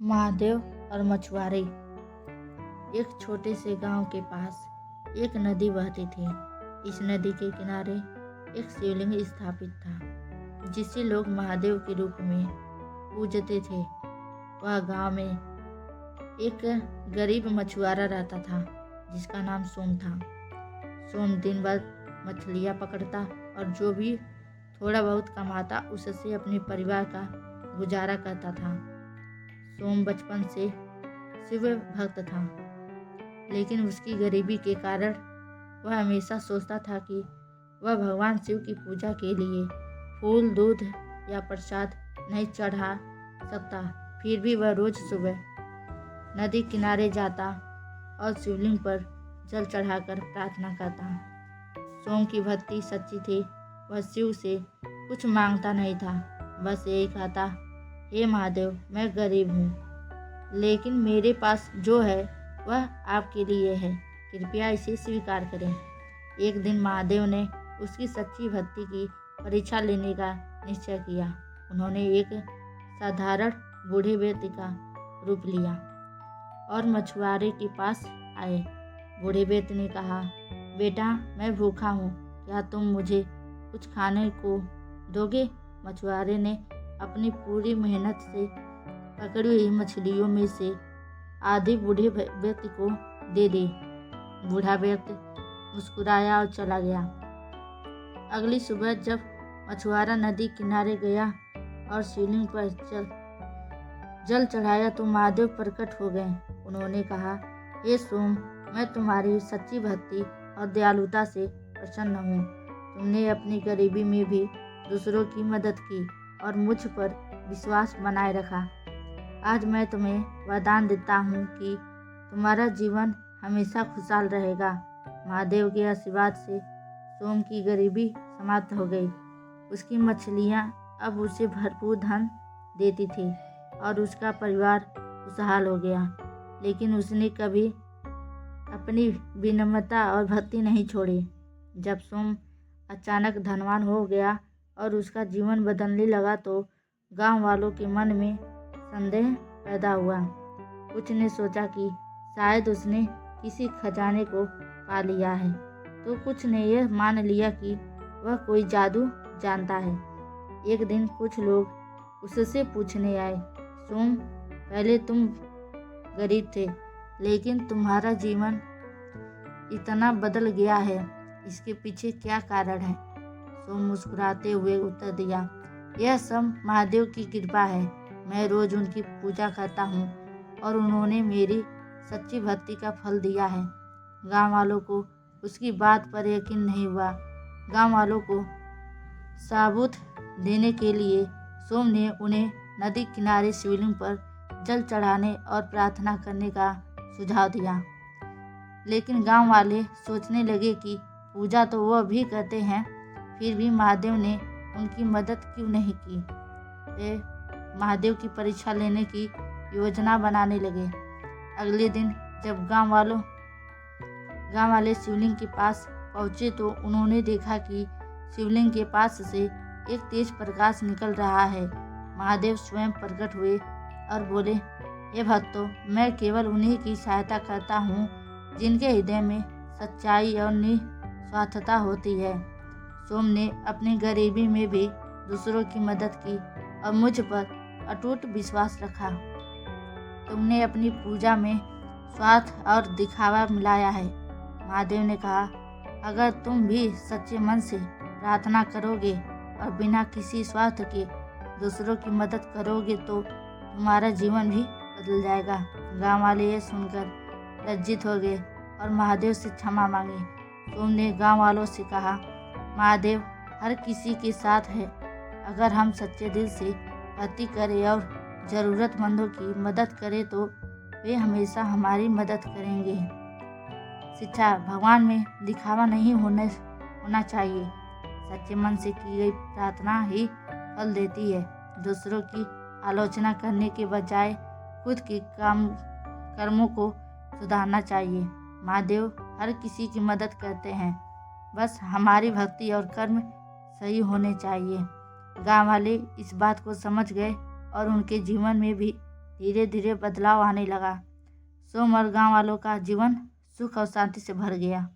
महादेव और मछुआरे। एक छोटे से गांव के पास एक नदी बहती थी। इस नदी के किनारे एक शिवलिंग स्थापित था जिसे लोग महादेव के रूप में पूजते थे। वह गांव में एक गरीब मछुआरा रहता था जिसका नाम सोम था। सोम दिन भर मछलियाँ पकड़ता और जो भी थोड़ा बहुत कमाता उससे अपने परिवार का गुजारा करता था। सोम बचपन से शिव भक्त था, लेकिन उसकी गरीबी के कारण वह हमेशा सोचता था कि वह भगवान शिव की पूजा के लिए फूल, दूध या प्रसाद नहीं चढ़ा सकता। फिर भी वह रोज सुबह नदी किनारे जाता और शिवलिंग पर जल चढ़ाकर प्रार्थना करता। सोम की भक्ति सच्ची थी। वह शिव से कुछ मांगता नहीं था, बस यही कहता, हे महादेव, मैं गरीब हूँ, लेकिन मेरे पास जो है वह आपके लिए है, कृपया इसे स्वीकार करें। एक दिन महादेव ने उसकी सच्ची भक्ति की परीक्षा लेने का निश्चय किया। उन्होंने एक साधारण बूढ़े व्यक्ति का रूप लिया और मछुआरे के पास आए। बूढ़े व्यक्ति ने कहा, बेटा, मैं भूखा हूँ, क्या तुम मुझे कुछ खाने को दोगे? मछुआरे ने अपनी पूरी मेहनत से पकड़ी हुई मछलियों में से आधी बूढ़े व्यक्ति को दे दी। बूढ़ा व्यक्ति मुस्कुराया और चला गया। अगली सुबह जब मछुआरा नदी किनारे गया और शिवलिंग पर जल चढ़ाया तो महादेव प्रकट हो गए। उन्होंने कहा, हे सोम, मैं तुम्हारी सच्ची भक्ति और दयालुता से प्रसन्न हूँ। तुमने अपनी गरीबी में भी दूसरों की मदद की और मुझ पर विश्वास बनाए रखा। आज मैं तुम्हें वरदान देता हूँ कि तुम्हारा जीवन हमेशा खुशहाल रहेगा। महादेव के आशीर्वाद से सोम की गरीबी समाप्त हो गई। उसकी मछलियाँ अब उसे भरपूर धन देती थी और उसका परिवार खुशहाल हो गया। लेकिन उसने कभी अपनी विनम्रता और भक्ति नहीं छोड़ी। जब सोम अचानक धनवान हो गया और उसका जीवन बदलने लगा तो गांव वालों के मन में संदेह पैदा हुआ। कुछ ने सोचा कि शायद उसने किसी खजाने को पा लिया है, तो कुछ ने यह मान लिया कि वह कोई जादू जानता है। एक दिन कुछ लोग उससे पूछने आए, सोम, पहले तुम गरीब थे, लेकिन तुम्हारा जीवन इतना बदल गया है, इसके पीछे क्या कारण है? सोम मुस्कुराते हुए उत्तर दिया, यह सब महादेव की कृपा है। मैं रोज उनकी पूजा करता हूँ और उन्होंने मेरी सच्ची भक्ति का फल दिया है। गांव वालों को उसकी बात पर यकीन नहीं हुआ। गांव वालों को सबूत देने के लिए सोम ने उन्हें नदी किनारे शिवलिंग पर जल चढ़ाने और प्रार्थना करने का सुझाव दिया। लेकिन गांव वाले सोचने लगे कि पूजा तो वह भी करते हैं, फिर भी महादेव ने उनकी मदद क्यों नहीं की। वे महादेव की परीक्षा लेने की योजना बनाने लगे। अगले दिन जब गांव वाले शिवलिंग के पास पहुंचे तो उन्होंने देखा कि शिवलिंग के पास से एक तेज प्रकाश निकल रहा है। महादेव स्वयं प्रकट हुए और बोले, हे भक्तों, मैं केवल उन्हीं की सहायता करता हूँ जिनके हृदय में सच्चाई और निस्वार्थता होती है। सोम ने अपनी गरीबी में भी दूसरों की मदद की और मुझ पर अटूट विश्वास रखा। तुमने अपनी पूजा में स्वार्थ और दिखावा मिलाया है। महादेव ने कहा, अगर तुम भी सच्चे मन से प्रार्थना करोगे और बिना किसी स्वार्थ के दूसरों की मदद करोगे तो तुम्हारा जीवन भी बदल जाएगा। गांव वाले ये सुनकर लज्जित हो गए और महादेव से क्षमा मांगी। सोम ने गांव वालों से कहा, महादेव हर किसी के साथ है। अगर हम सच्चे दिल से भक्ति करें और ज़रूरतमंदों की मदद करें तो वे हमेशा हमारी मदद करेंगे। शिक्षा, भगवान में दिखावा नहीं होना चाहिए। सच्चे मन से की गई प्रार्थना ही फल देती है। दूसरों की आलोचना करने के बजाय खुद के कर्मों को सुधारना चाहिए। महादेव हर किसी की मदद करते हैं, बस हमारी भक्ति और कर्म सही होने चाहिए। गांव वाले इस बात को समझ गए और उनके जीवन में भी धीरे धीरे बदलाव आने लगा। सोम और गांव वालों का जीवन सुख और शांति से भर गया।